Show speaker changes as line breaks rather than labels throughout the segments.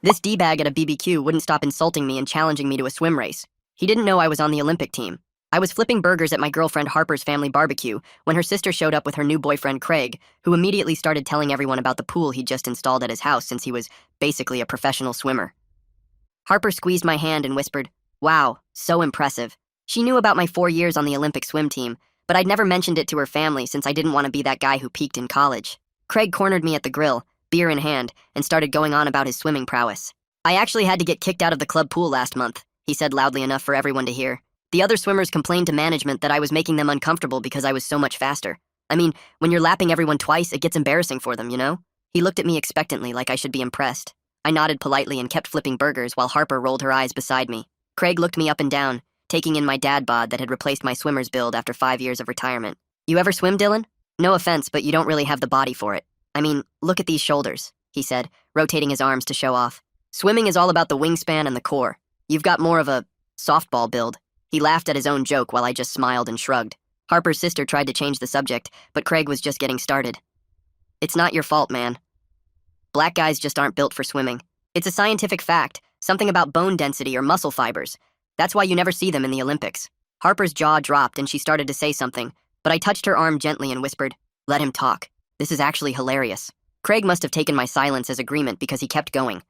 This D-bag at a BBQ wouldn't stop insulting me and challenging me to a swim race. He didn't know I was on the Olympic team. I was flipping burgers at my girlfriend Harper's family barbecue when her sister showed up with her new boyfriend Craig, who immediately started telling everyone about the pool he'd just installed at his house since he was basically a professional swimmer. Harper squeezed my hand and whispered, "Wow, so impressive." She knew about my 4 years on the Olympic swim team, but I'd never mentioned it to her family since I didn't want to be that guy who peaked in college. Craig cornered me at the grill, beer in hand, and started going on about his swimming prowess. "I actually had to get kicked out of the club pool last month," he said loudly enough for everyone to hear. "The other swimmers complained to management that I was making them uncomfortable because I was so much faster. I mean, when you're lapping everyone twice, it gets embarrassing for them, you know?" He looked at me expectantly like I should be impressed. I nodded politely and kept flipping burgers while Harper rolled her eyes beside me. Craig looked me up and down, taking in my dad bod that had replaced my swimmer's build after 5 years of retirement. "You ever swim, Dylan? No offense, but you don't really have the body for it. I mean, look at these shoulders," he said, rotating his arms to show off. "Swimming is all about the wingspan and the core. You've got more of a softball build." He laughed at his own joke while I just smiled and shrugged. Harper's sister tried to change the subject, but Craig was just getting started. "It's not your fault, man. Black guys just aren't built for swimming. It's a scientific fact, something about bone density or muscle fibers. That's why you never see them in the Olympics." Harper's jaw dropped and she started to say something, but I touched her arm gently and whispered, "Let him talk. This is actually hilarious." Craig must have taken my silence as agreement because he kept going.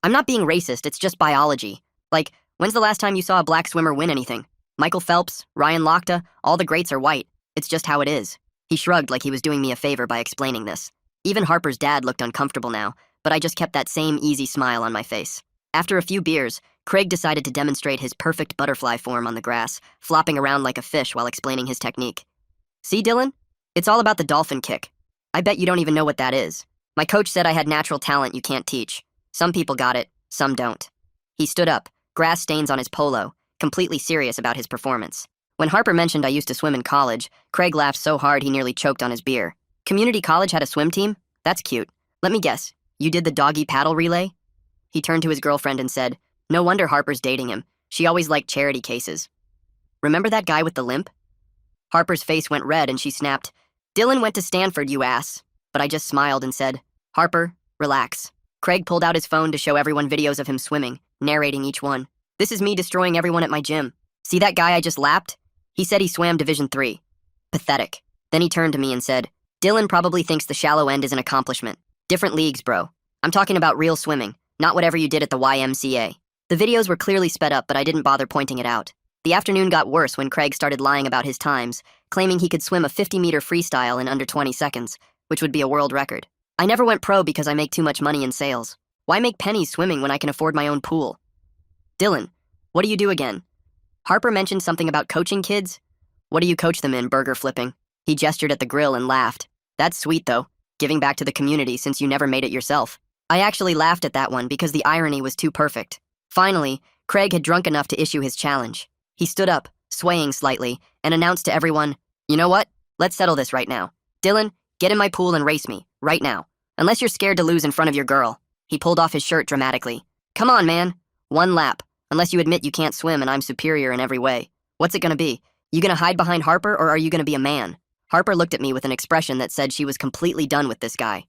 "I'm not being racist, it's just biology. Like, when's the last time you saw a black swimmer win anything? Michael Phelps, Ryan Lochte, all the greats are white. It's just how it is." He shrugged like he was doing me a favor by explaining this. Even Harper's dad looked uncomfortable now, but I just kept that same easy smile on my face. After a few beers, Craig decided to demonstrate his perfect butterfly form on the grass, flopping around like a fish while explaining his technique. "See, Dylan? It's all about the dolphin kick. I bet you don't even know what that is. My coach said I had natural talent you can't teach. Some people got it, some don't." He stood up, grass stains on his polo, completely serious about his performance. When Harper mentioned I used to swim in college, Craig laughed so hard he nearly choked on his beer. "Community college had a swim team? That's cute. Let me guess, you did the doggy paddle relay?" He turned to his girlfriend and said, "No wonder Harper's dating him. She always liked charity cases. Remember that guy with the limp?" Harper's face went red and she snapped, "Dylan went to Stanford, you ass." But I just smiled and said, "Harper, relax." Craig pulled out his phone to show everyone videos of him swimming, narrating each one. "This is me destroying everyone at my gym. See that guy I just lapped? He said he swam Division 3. Pathetic." Then he turned to me and said, "Dylan probably thinks the shallow end is an accomplishment. Different leagues, bro. I'm talking about real swimming, not whatever you did at the YMCA." The videos were clearly sped up, but I didn't bother pointing it out. The afternoon got worse when Craig started lying about his times, claiming he could swim a 50-meter freestyle in under 20 seconds, which would be a world record. "I never went pro because I make too much money in sales. Why make pennies swimming when I can afford my own pool?" "Dylan, what do you do again? Harper mentioned something about coaching kids. What do you coach them in, burger flipping?" He gestured at the grill and laughed. "That's sweet, though, giving back to the community since you never made it yourself." I actually laughed at that one because the irony was too perfect. Finally, Craig had drunk enough to issue his challenge. He stood up, swaying slightly, and announced to everyone, "You know what? Let's settle this right now. Dylan, get in my pool and race me, right now. Unless you're scared to lose in front of your girl." He pulled off his shirt dramatically. "Come on, man. 1 lap. Unless you admit you can't swim and I'm superior in every way. What's it gonna be? You gonna hide behind Harper or are you gonna be a man?" Harper looked at me with an expression that said she was completely done with this guy.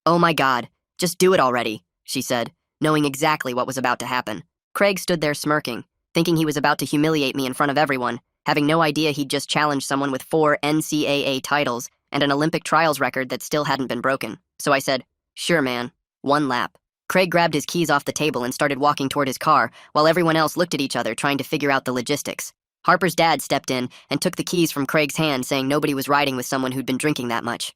"Oh my God, just do it already," she said, knowing exactly what was about to happen. Craig stood there smirking, thinking he was about to humiliate me in front of everyone, having no idea he'd just challenged someone with 4 NCAA titles and an Olympic trials record that still hadn't been broken. So I said, "Sure, man. 1 lap." Craig grabbed his keys off the table and started walking toward his car, while everyone else looked at each other trying to figure out the logistics. Harper's dad stepped in and took the keys from Craig's hand, saying nobody was riding with someone who'd been drinking that much.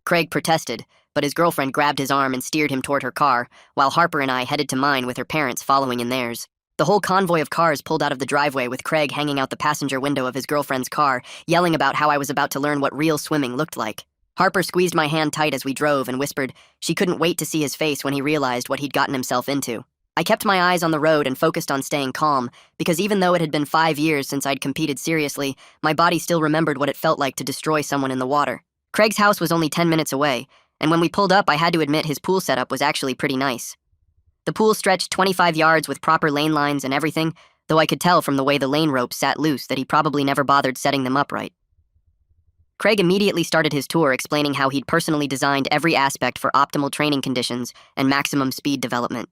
Craig protested, but his girlfriend grabbed his arm and steered him toward her car, while Harper and I headed to mine with her parents following in theirs. The whole convoy of cars pulled out of the driveway with Craig hanging out the passenger window of his girlfriend's car, yelling about how I was about to learn what real swimming looked like. Harper squeezed my hand tight as we drove and whispered she couldn't wait to see his face when he realized what he'd gotten himself into. I kept my eyes on the road and focused on staying calm, because even though it had been 5 years since I'd competed seriously, my body still remembered what it felt like to destroy someone in the water. Craig's house was only 10 minutes away, and when we pulled up, I had to admit his pool setup was actually pretty nice. The pool stretched 25 yards with proper lane lines and everything, though I could tell from the way the lane ropes sat loose that he probably never bothered setting them up right. Craig immediately started his tour explaining how he'd personally designed every aspect for optimal training conditions and maximum speed development.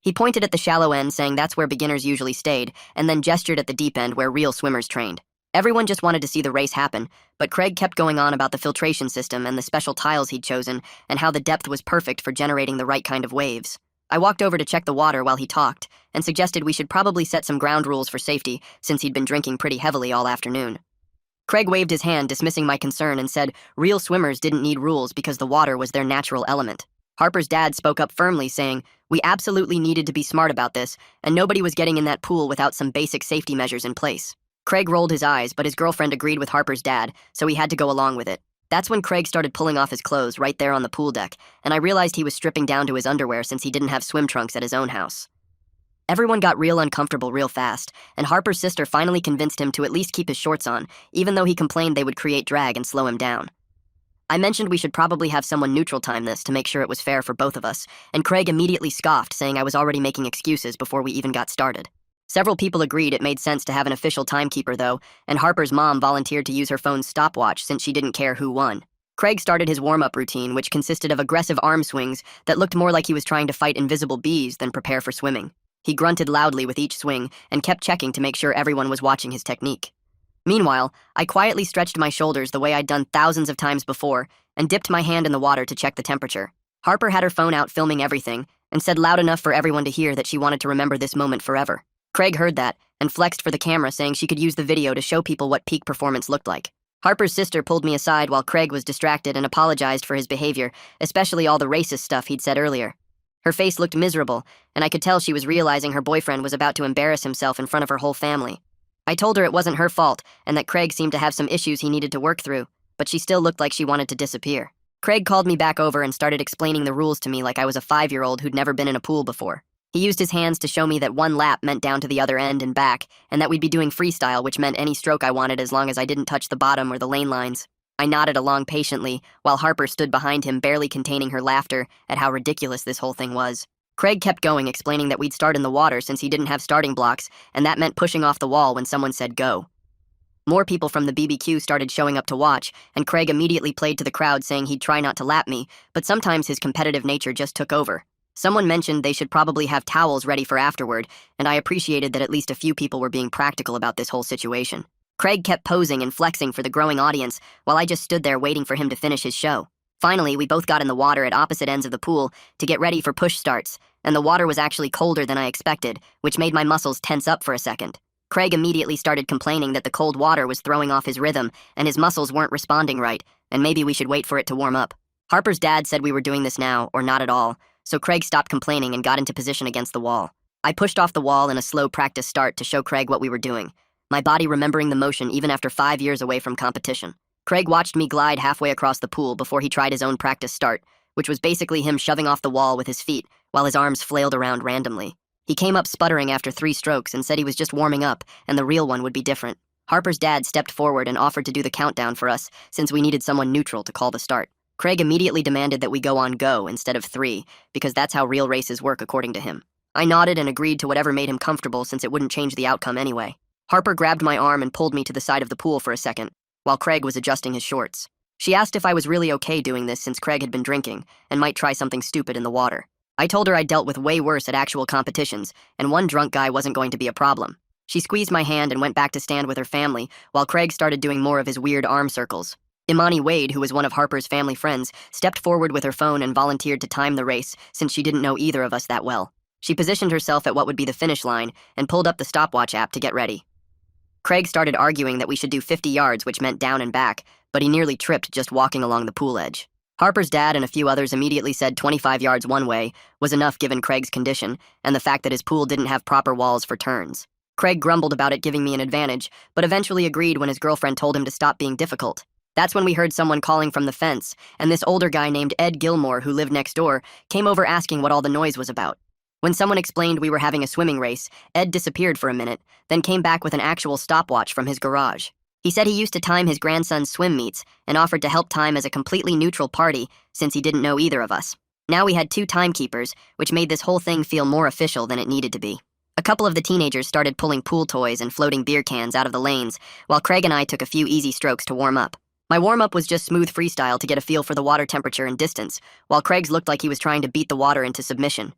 He pointed at the shallow end, saying that's where beginners usually stayed, and then gestured at the deep end where real swimmers trained. Everyone just wanted to see the race happen, but Craig kept going on about the filtration system and the special tiles he'd chosen, and how the depth was perfect for generating the right kind of waves. I walked over to check the water while he talked, and suggested we should probably set some ground rules for safety, since he'd been drinking pretty heavily all afternoon. Craig waved his hand, dismissing my concern, and said real swimmers didn't need rules because the water was their natural element. Harper's dad spoke up firmly, saying, we absolutely needed to be smart about this, and nobody was getting in that pool without some basic safety measures in place. Craig rolled his eyes, but his girlfriend agreed with Harper's dad, so he had to go along with it. That's when Craig started pulling off his clothes right there on the pool deck, and I realized he was stripping down to his underwear since he didn't have swim trunks at his own house. Everyone got real uncomfortable real fast, and Harper's sister finally convinced him to at least keep his shorts on, even though he complained they would create drag and slow him down. I mentioned we should probably have someone neutral time this to make sure it was fair for both of us, and Craig immediately scoffed, saying I was already making excuses before we even got started. Several people agreed it made sense to have an official timekeeper, though, and Harper's mom volunteered to use her phone's stopwatch since she didn't care who won. Craig started his warm-up routine, which consisted of aggressive arm swings that looked more like he was trying to fight invisible bees than prepare for swimming. He grunted loudly with each swing and kept checking to make sure everyone was watching his technique. Meanwhile, I quietly stretched my shoulders the way I'd done thousands of times before and dipped my hand in the water to check the temperature. Harper had her phone out filming everything and said loud enough for everyone to hear that she wanted to remember this moment forever. Craig heard that and flexed for the camera, saying she could use the video to show people what peak performance looked like. Harper's sister pulled me aside while Craig was distracted and apologized for his behavior, especially all the racist stuff he'd said earlier. Her face looked miserable, and I could tell she was realizing her boyfriend was about to embarrass himself in front of her whole family. I told her it wasn't her fault and that Craig seemed to have some issues he needed to work through, but she still looked like she wanted to disappear. Craig called me back over and started explaining the rules to me like I was a 5-year-old who'd never been in a pool before. He used his hands to show me that one lap meant down to the other end and back, and that we'd be doing freestyle, which meant any stroke I wanted as long as I didn't touch the bottom or the lane lines. I nodded along patiently, while Harper stood behind him, barely containing her laughter at how ridiculous this whole thing was. Craig kept going, explaining that we'd start in the water since he didn't have starting blocks, and that meant pushing off the wall when someone said go. More people from the BBQ started showing up to watch, and Craig immediately played to the crowd, saying he'd try not to lap me, but sometimes his competitive nature just took over. Someone mentioned they should probably have towels ready for afterward, and I appreciated that at least a few people were being practical about this whole situation. Craig kept posing and flexing for the growing audience, while I just stood there waiting for him to finish his show. Finally, we both got in the water at opposite ends of the pool to get ready for push starts, and the water was actually colder than I expected, which made my muscles tense up for a second. Craig immediately started complaining that the cold water was throwing off his rhythm and his muscles weren't responding right, and maybe we should wait for it to warm up. Harper's dad said we were doing this now, or not at all, so Craig stopped complaining and got into position against the wall. I pushed off the wall in a slow practice start to show Craig what we were doing, my body remembering the motion even after 5 years away from competition. Craig watched me glide halfway across the pool before he tried his own practice start, which was basically him shoving off the wall with his feet while his arms flailed around randomly. He came up sputtering after 3 strokes and said he was just warming up and the real one would be different. Harper's dad stepped forward and offered to do the countdown for us since we needed someone neutral to call the start. Craig immediately demanded that we go on go instead of 3, because that's how real races work according to him. I nodded and agreed to whatever made him comfortable since it wouldn't change the outcome anyway. Harper grabbed my arm and pulled me to the side of the pool for a second, while Craig was adjusting his shorts. She asked if I was really okay doing this since Craig had been drinking and might try something stupid in the water. I told her I'd dealt with way worse at actual competitions, and one drunk guy wasn't going to be a problem. She squeezed my hand and went back to stand with her family, while Craig started doing more of his weird arm circles. Imani Wade, who was one of Harper's family friends, stepped forward with her phone and volunteered to time the race since she didn't know either of us that well. She positioned herself at what would be the finish line and pulled up the stopwatch app to get ready. Craig started arguing that we should do 50 yards, which meant down and back, but he nearly tripped just walking along the pool edge. Harper's dad and a few others immediately said 25 yards one way was enough given Craig's condition and the fact that his pool didn't have proper walls for turns. Craig grumbled about it giving me an advantage, but eventually agreed when his girlfriend told him to stop being difficult. That's when we heard someone calling from the fence, and this older guy named Ed Gilmore, who lived next door, came over asking what all the noise was about. When someone explained we were having a swimming race, Ed disappeared for a minute, then came back with an actual stopwatch from his garage. He said he used to time his grandson's swim meets and offered to help time as a completely neutral party since he didn't know either of us. Now we had 2 timekeepers, which made this whole thing feel more official than it needed to be. A couple of the teenagers started pulling pool toys and floating beer cans out of the lanes, while Craig and I took a few easy strokes to warm up. My warm-up was just smooth freestyle to get a feel for the water temperature and distance, while Craig's looked like he was trying to beat the water into submission.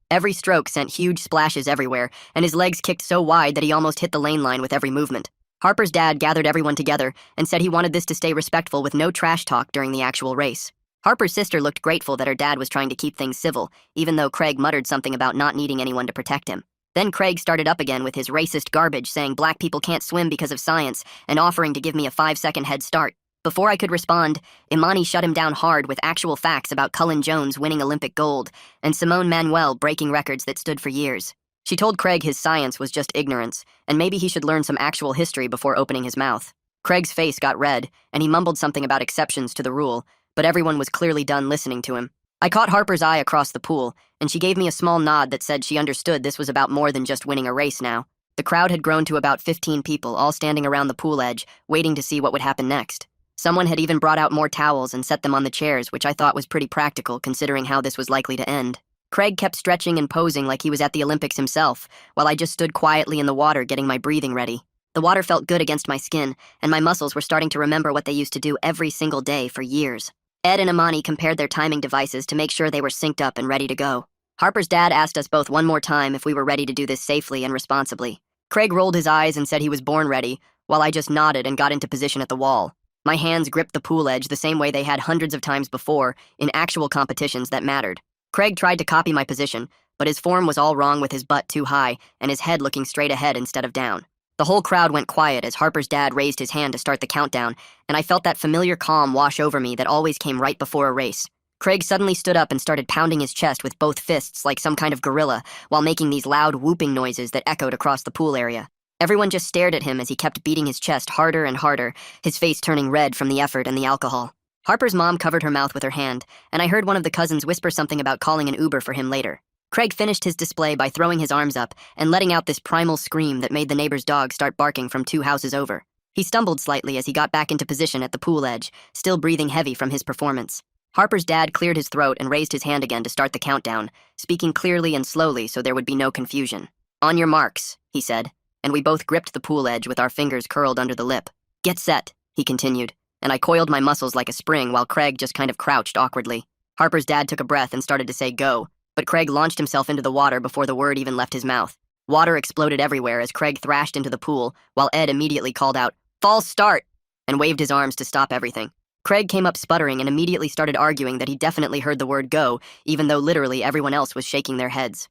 Every stroke sent huge splashes everywhere, and his legs kicked so wide that he almost hit the lane line with every movement. Harper's dad gathered everyone together and said he wanted this to stay respectful with no trash talk during the actual race. Harper's sister looked grateful that her dad was trying to keep things civil, even though Craig muttered something about not needing anyone to protect him. Then Craig started up again with his racist garbage, saying black people can't swim because of science and offering to give me a 5-second head start. Before I could respond, Imani shut him down hard with actual facts about Cullen Jones winning Olympic gold and Simone Manuel breaking records that stood for years. She told Craig his science was just ignorance, and maybe he should learn some actual history before opening his mouth. Craig's face got red, and he mumbled something about exceptions to the rule, but everyone was clearly done listening to him. I caught Harper's eye across the pool, and she gave me a small nod that said she understood this was about more than just winning a race now. The crowd had grown to about 15 people, all standing around the pool edge, waiting to see what would happen next. Someone had even brought out more towels and set them on the chairs, which I thought was pretty practical considering how this was likely to end. Craig kept stretching and posing like he was at the Olympics himself, while I just stood quietly in the water getting my breathing ready. The water felt good against my skin, and my muscles were starting to remember what they used to do every single day for years. Ed and Imani compared their timing devices to make sure they were synced up and ready to go. Harper's dad asked us both one more time if we were ready to do this safely and responsibly. Craig rolled his eyes and said he was born ready, while I just nodded and got into position at the wall. My hands gripped the pool edge the same way they had hundreds of times before in actual competitions that mattered. Craig tried to copy my position, but his form was all wrong with his butt too high and his head looking straight ahead instead of down. The whole crowd went quiet as Harper's dad raised his hand to start the countdown, and I felt that familiar calm wash over me that always came right before a race. Craig suddenly stood up and started pounding his chest with both fists like some kind of gorilla, while making these loud whooping noises that echoed across the pool area. Everyone just stared at him as he kept beating his chest harder and harder, his face turning red from the effort and the alcohol. Harper's mom covered her mouth with her hand, and I heard one of the cousins whisper something about calling an Uber for him later. Craig finished his display by throwing his arms up and letting out this primal scream that made the neighbor's dog start barking from 2 houses over. He stumbled slightly as he got back into position at the pool edge, still breathing heavy from his performance. Harper's dad cleared his throat and raised his hand again to start the countdown, speaking clearly and slowly so there would be no confusion. "On your marks," he said, and we both gripped the pool edge with our fingers curled under the lip. "Get set," he continued, and I coiled my muscles like a spring while Craig just kind of crouched awkwardly. Harper's dad took a breath and started to say go, but Craig launched himself into the water before the word even left his mouth. Water exploded everywhere as Craig thrashed into the pool, while Ed immediately called out, "False start!" and waved his arms to stop everything. Craig came up sputtering and immediately started arguing that he definitely heard the word go, even though literally everyone else was shaking their heads.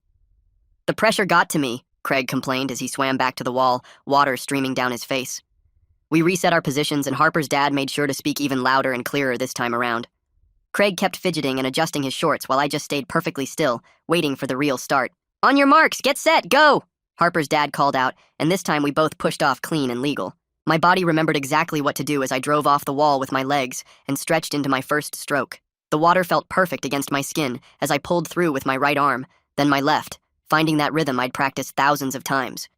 "The pressure got to me," Craig complained as he swam back to the wall, water streaming down his face. We reset our positions and Harper's dad made sure to speak even louder and clearer this time around. Craig kept fidgeting and adjusting his shorts while I just stayed perfectly still, waiting for the real start. "On your marks, get set, go!" Harper's dad called out, and this time we both pushed off clean and legal. My body remembered exactly what to do as I drove off the wall with my legs and stretched into my first stroke. The water felt perfect against my skin as I pulled through with my right arm, then my left, finding that rhythm I'd practiced thousands of times.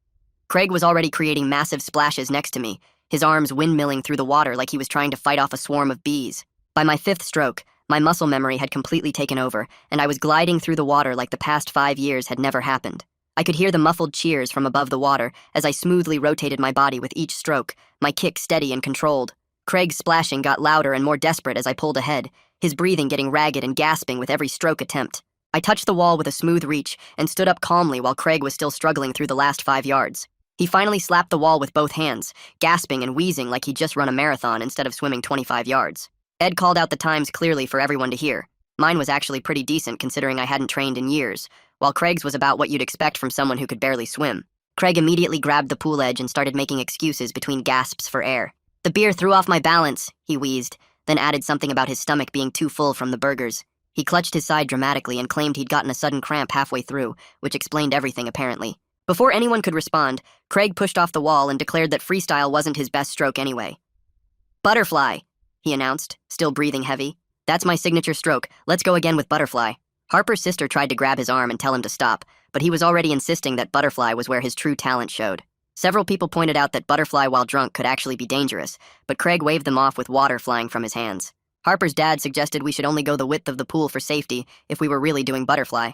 Craig was already creating massive splashes next to me, his arms windmilling through the water like he was trying to fight off a swarm of bees. By my 5th stroke, my muscle memory had completely taken over, and I was gliding through the water like the past 5 years had never happened. I could hear the muffled cheers from above the water as I smoothly rotated my body with each stroke, my kick steady and controlled. Craig's splashing got louder and more desperate as I pulled ahead, his breathing getting ragged and gasping with every stroke attempt. I touched the wall with a smooth reach and stood up calmly while Craig was still struggling through the last 5 yards. He finally slapped the wall with both hands, gasping and wheezing like he'd just run a marathon instead of swimming 25 yards. Ed called out the times clearly for everyone to hear. Mine was actually pretty decent considering I hadn't trained in years, while Craig's was about what you'd expect from someone who could barely swim. Craig immediately grabbed the pool edge and started making excuses between gasps for air. "The beer threw off my balance," he wheezed, then added something about his stomach being too full from the burgers. He clutched his side dramatically and claimed he'd gotten a sudden cramp halfway through, which explained everything apparently. Before anyone could respond, Craig pushed off the wall and declared that freestyle wasn't his best stroke anyway. "Butterfly," he announced, still breathing heavy. "That's my signature stroke. Let's go again with butterfly." Harper's sister tried to grab his arm and tell him to stop, but he was already insisting that butterfly was where his true talent showed. Several people pointed out that butterfly while drunk could actually be dangerous, but Craig waved them off with water flying from his hands. Harper's dad suggested we should only go the width of the pool for safety if we were really doing butterfly.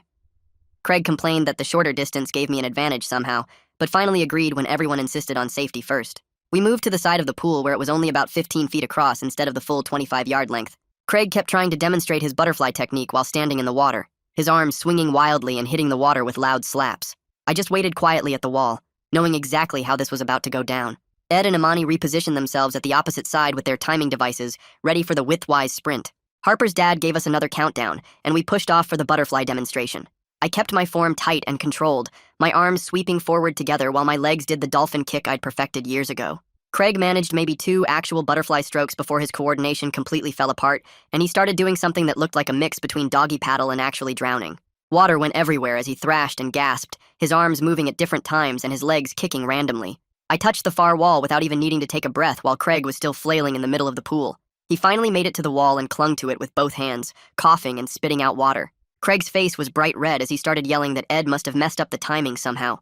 Craig complained that the shorter distance gave me an advantage somehow, but finally agreed when everyone insisted on safety first. We moved to the side of the pool where it was only about 15 feet across instead of the full 25-yard length. Craig kept trying to demonstrate his butterfly technique while standing in the water. his arms swinging wildly and hitting the water with loud slaps. I just waited quietly at the wall, knowing exactly how this was about to go down. Ed and Imani repositioned themselves at the opposite side with their timing devices, ready for the widthwise sprint. Harper's dad gave us another countdown, and we pushed off for the butterfly demonstration. I kept my form tight and controlled, my arms sweeping forward together while my legs did the dolphin kick I'd perfected years ago. Craig managed maybe 2 actual butterfly strokes before his coordination completely fell apart, and he started doing something that looked like a mix between doggy paddle and actually drowning. Water went everywhere as he thrashed and gasped, his arms moving at different times and his legs kicking randomly. I touched the far wall without even needing to take a breath while Craig was still flailing in the middle of the pool. He finally made it to the wall and clung to it with both hands, coughing and spitting out water. Craig's face was bright red as he started yelling that Ed must have messed up the timing somehow.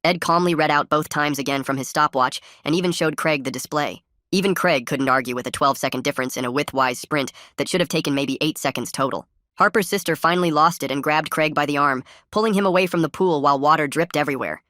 Ed calmly read out both times again from his stopwatch and even showed Craig the display. Even Craig couldn't argue with a 12-second difference in a widthwise sprint that should have taken maybe 8 seconds total. Harper's sister finally lost it and grabbed Craig by the arm, pulling him away from the pool while water dripped everywhere.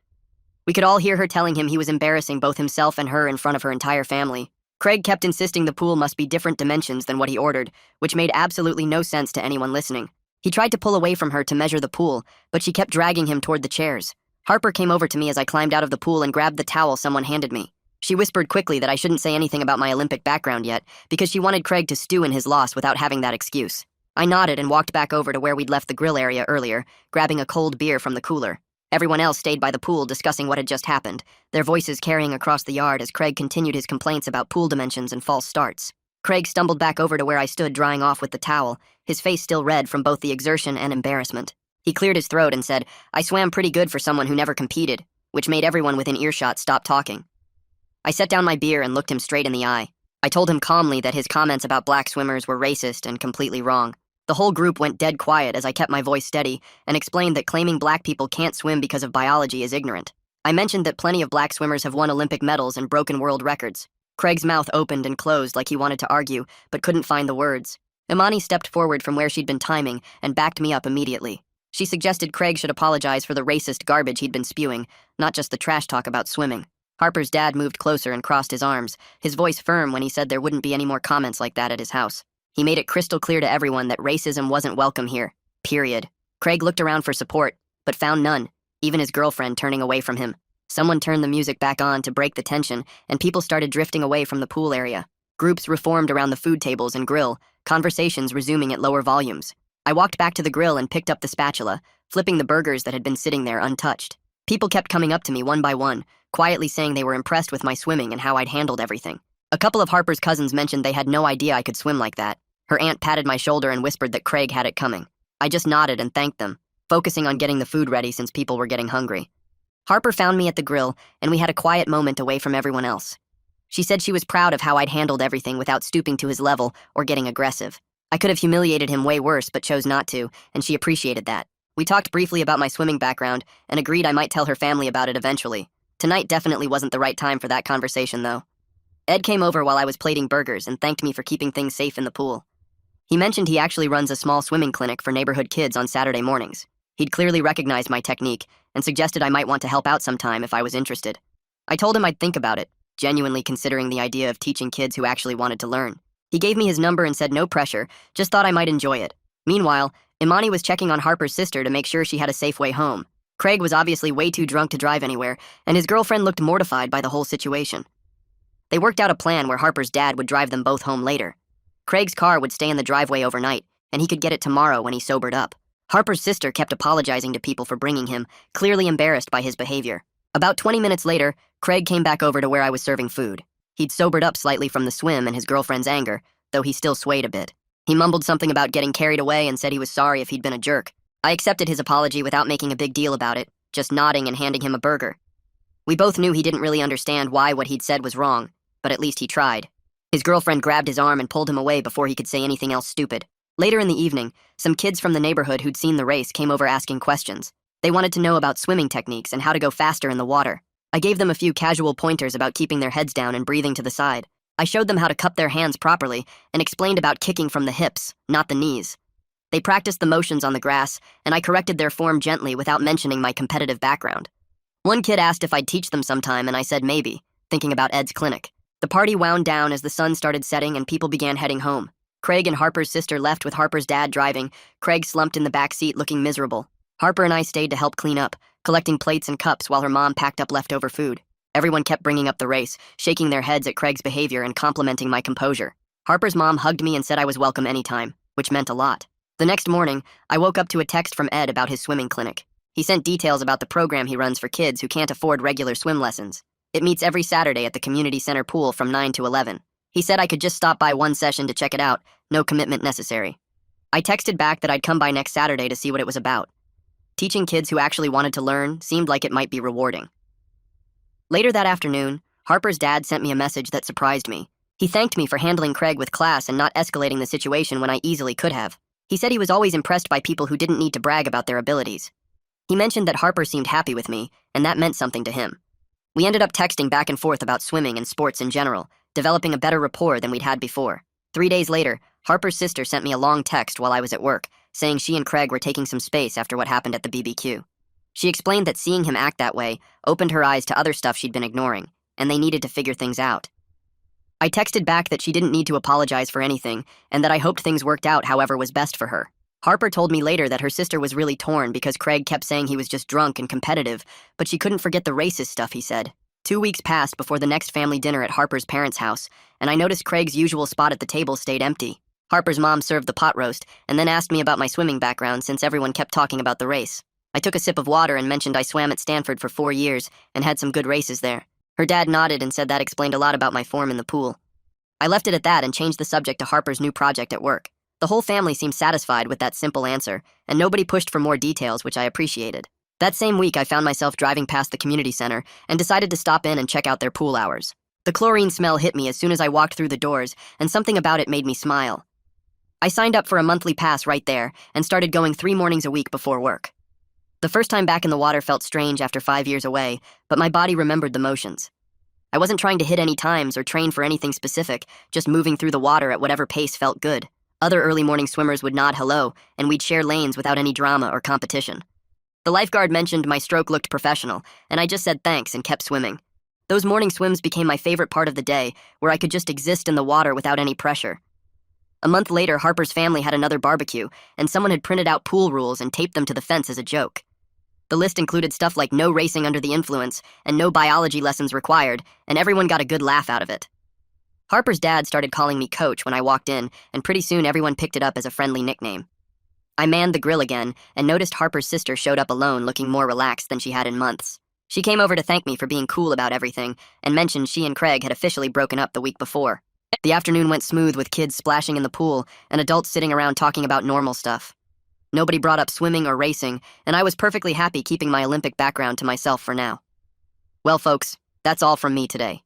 We could all hear her telling him he was embarrassing both himself and her in front of her entire family. Craig kept insisting the pool must be different dimensions than what he ordered, which made absolutely no sense to anyone listening. He tried to pull away from her to measure the pool, but she kept dragging him toward the chairs. Harper came over to me as I climbed out of the pool and grabbed the towel someone handed me. She whispered quickly that I shouldn't say anything about my Olympic background yet, because she wanted Craig to stew in his loss without having that excuse. I nodded and walked back over to where we'd left the grill area earlier, grabbing a cold beer from the cooler. Everyone else stayed by the pool discussing what had just happened, their voices carrying across the yard as Craig continued his complaints about pool dimensions and false starts. Craig stumbled back over to where I stood drying off with the towel, his face still red from both the exertion and embarrassment. He cleared his throat and said, "I swam pretty good for someone who never competed," which made everyone within earshot stop talking. I set down my beer and looked him straight in the eye. I told him calmly that his comments about black swimmers were racist and completely wrong. The whole group went dead quiet as I kept my voice steady and explained that claiming black people can't swim because of biology is ignorant. I mentioned that plenty of black swimmers have won Olympic medals and broken world records. Craig's mouth opened and closed like he wanted to argue, but couldn't find the words. Imani stepped forward from where she'd been timing and backed me up immediately. She suggested Craig should apologize for the racist garbage he'd been spewing, not just the trash talk about swimming. Harper's dad moved closer and crossed his arms, his voice firm when he said there wouldn't be any more comments like that at his house. He made it crystal clear to everyone that racism wasn't welcome here. Period. Craig looked around for support, but found none, even his girlfriend turning away from him. Someone turned the music back on to break the tension, and people started drifting away from the pool area. Groups reformed around the food tables and grill, conversations resuming at lower volumes. I walked back to the grill and picked up the spatula, flipping the burgers that had been sitting there untouched. People kept coming up to me one by one, quietly saying they were impressed with my swimming and how I'd handled everything. A couple of Harper's cousins mentioned they had no idea I could swim like that. Her aunt patted my shoulder and whispered that Craig had it coming. I just nodded and thanked them, focusing on getting the food ready since people were getting hungry. Harper found me at the grill, and we had a quiet moment away from everyone else. She said she was proud of how I'd handled everything without stooping to his level or getting aggressive. I could have humiliated him way worse, but chose not to, and she appreciated that. We talked briefly about my swimming background and agreed I might tell her family about it eventually. Tonight definitely wasn't the right time for that conversation, though. Ed came over while I was plating burgers and thanked me for keeping things safe in the pool. He mentioned he actually runs a small swimming clinic for neighborhood kids on Saturday mornings. He'd clearly recognized my technique and suggested I might want to help out sometime if I was interested. I told him I'd think about it, genuinely considering the idea of teaching kids who actually wanted to learn. He gave me his number and said no pressure, just thought I might enjoy it. Meanwhile, Imani was checking on Harper's sister to make sure she had a safe way home. Craig was obviously way too drunk to drive anywhere, and his girlfriend looked mortified by the whole situation. They worked out a plan where Harper's dad would drive them both home later. Craig's car would stay in the driveway overnight, and he could get it tomorrow when he sobered up. Harper's sister kept apologizing to people for bringing him, clearly embarrassed by his behavior. About 20 minutes later, Craig came back over to where I was serving food. He'd sobered up slightly from the swim and his girlfriend's anger, though he still swayed a bit. He mumbled something about getting carried away and said he was sorry if he'd been a jerk. I accepted his apology without making a big deal about it, just nodding and handing him a burger. We both knew he didn't really understand why what he'd said was wrong, but at least he tried. His girlfriend grabbed his arm and pulled him away before he could say anything else stupid. Later in the evening, some kids from the neighborhood who'd seen the race came over asking questions. They wanted to know about swimming techniques and how to go faster in the water. I gave them a few casual pointers about keeping their heads down and breathing to the side. I showed them how to cup their hands properly and explained about kicking from the hips, not the knees. They practiced the motions on the grass, and I corrected their form gently without mentioning my competitive background. One kid asked if I'd teach them sometime, and I said maybe, thinking about Ed's clinic. The party wound down as the sun started setting and people began heading home. Craig and Harper's sister left with Harper's dad driving. Craig slumped in the back seat looking miserable. Harper and I stayed to help clean up, collecting plates and cups while her mom packed up leftover food. Everyone kept bringing up the race, shaking their heads at Craig's behavior and complimenting my composure. Harper's mom hugged me and said I was welcome anytime, which meant a lot. The next morning, I woke up to a text from Ed about his swimming clinic. He sent details about the program he runs for kids who can't afford regular swim lessons. It meets every Saturday at the community center pool from 9 to 11. He said I could just stop by one session to check it out, no commitment necessary. I texted back that I'd come by next Saturday to see what it was about. Teaching kids who actually wanted to learn seemed like it might be rewarding. Later that afternoon, Harper's dad sent me a message that surprised me. He thanked me for handling Craig with class and not escalating the situation when I easily could have. He said he was always impressed by people who didn't need to brag about their abilities. He mentioned that Harper seemed happy with me, and that meant something to him. We ended up texting back and forth about swimming and sports in general, developing a better rapport than we'd had before. 3 days later, Harper's sister sent me a long text while I was at work, saying she and Craig were taking some space after what happened at the BBQ. She explained that seeing him act that way opened her eyes to other stuff she'd been ignoring, and they needed to figure things out. I texted back that she didn't need to apologize for anything, and that I hoped things worked out however was best for her. Harper told me later that her sister was really torn because Craig kept saying he was just drunk and competitive, but she couldn't forget the racist stuff he said. 2 weeks passed before the next family dinner at Harper's parents' house, and I noticed Craig's usual spot at the table stayed empty. Harper's mom served the pot roast, and then asked me about my swimming background since everyone kept talking about the race. I took a sip of water and mentioned I swam at Stanford for 4 years and had some good races there. Her dad nodded and said that explained a lot about my form in the pool. I left it at that and changed the subject to Harper's new project at work. The whole family seemed satisfied with that simple answer, and nobody pushed for more details, which I appreciated. That same week, I found myself driving past the community center and decided to stop in and check out their pool hours. The chlorine smell hit me as soon as I walked through the doors, and something about it made me smile. I signed up for a monthly pass right there and started going 3 mornings a week before work. The first time back in the water felt strange after 5 years away, but my body remembered the motions. I wasn't trying to hit any times or train for anything specific, just moving through the water at whatever pace felt good. Other early morning swimmers would nod hello, and we'd share lanes without any drama or competition. The lifeguard mentioned my stroke looked professional, and I just said thanks and kept swimming. Those morning swims became my favorite part of the day, where I could just exist in the water without any pressure. A month later, Harper's family had another barbecue, and someone had printed out pool rules and taped them to the fence as a joke. The list included stuff like no racing under the influence and no biology lessons required, and everyone got a good laugh out of it. Harper's dad started calling me Coach when I walked in, and pretty soon everyone picked it up as a friendly nickname. I manned the grill again and noticed Harper's sister showed up alone looking more relaxed than she had in months. She came over to thank me for being cool about everything and mentioned she and Craig had officially broken up the week before. The afternoon went smooth with kids splashing in the pool and adults sitting around talking about normal stuff. Nobody brought up swimming or racing, and I was perfectly happy keeping my Olympic background to myself for now. Well, folks, that's all from me today.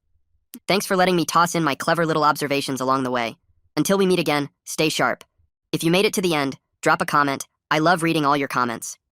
Thanks for letting me toss in my clever little observations along the way. Until we meet again, stay sharp. If you made it to the end, drop a comment. I love reading all your comments.